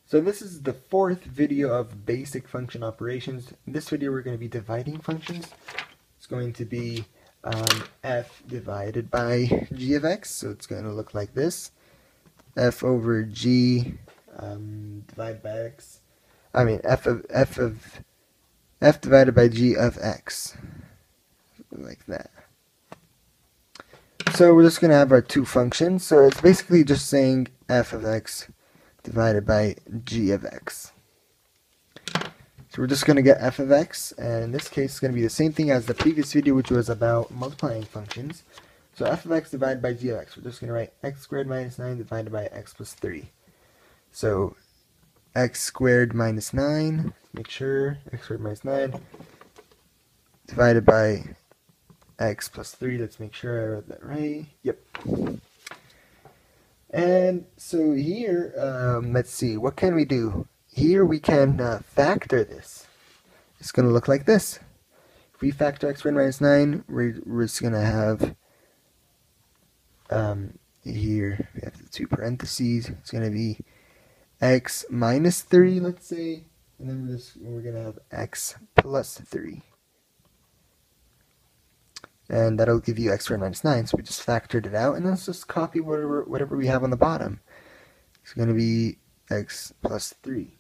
So this is the fourth video of basic function operations. In this video we're going to be dividing functions. It's going to be f divided by g of x, so it's going to look like this. F over g divided by x. I mean f divided by g of x, like that. So we're just going to have our two functions. So it's basically just saying f of x divided by g of x. So we're just going to get f of x, and in this case it's going to be the same thing as the previous video, which was about multiplying functions. So f of x divided by g of x, we're just going to write x squared minus 9 divided by x plus 3. So x squared minus 9, make sure, x squared minus 9, divided by x plus 3, let's make sure I wrote that right, yep. And so here, let's see, what can we do? Here we can factor this. It's going to look like this. If we factor x squared minus 9, we're just going to have, here we have the two parentheses, it's going to be x minus 3, let's say, and then we're going to have x plus 3. And that'll give you x squared minus 9, so we just factored it out, and let's just copy whatever we have on the bottom. It's going to be x plus 3.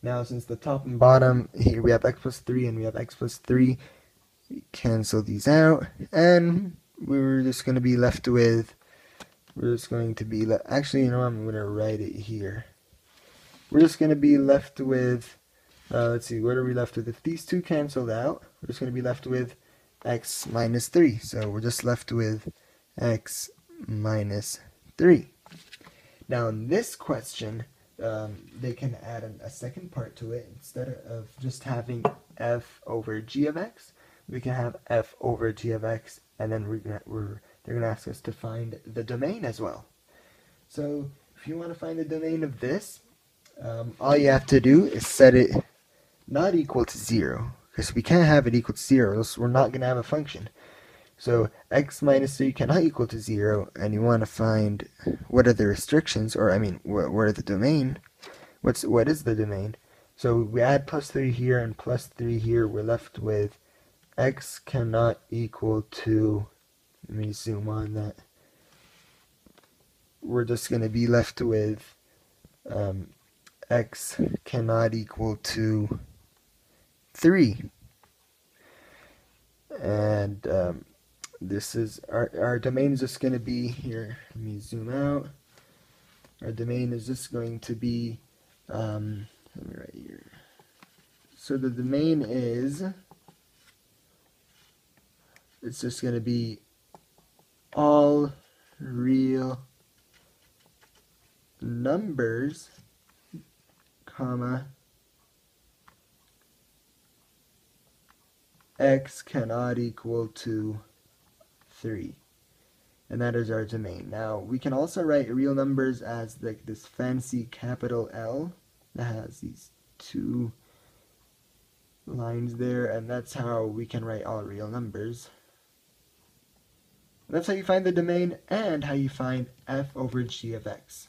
Now, since the top and bottom, here we have x plus 3 and we have x plus 3, we cancel these out, and we're just going to be left with, actually, you know, I'm going to write it here. We're just going to be left with, let's see, what are we left with? If these two canceled out, we're just going to be left with x minus 3. So we're just left with x minus 3. Now in this question, they can add a second part to it. Instead of just having f over g of x, we can have f over g of x, and then they're going to ask us to find the domain as well. So if you want to find the domain of this, all you have to do is set it not equal to 0. Because we can't have it equal to 0, else we're not going to have a function. So x minus 3 cannot equal to 0, and you want to find what are the restrictions, or I mean, what are the domain? What is the domain? So we add plus 3 here and plus 3 here, we're left with x cannot equal to, let me zoom on that. We're just going to be left with x cannot equal to 3, and this is our domain is just going to be here. Let me zoom out. Our domain is just going to be let me write here. So the domain is, it's just going to be all real numbers, comma, x cannot equal to 3. And that is our domain. Now, we can also write real numbers as like this fancy capital L that has these two lines there, and that's how we can write all real numbers. That's how you find the domain and how you find f over g of x.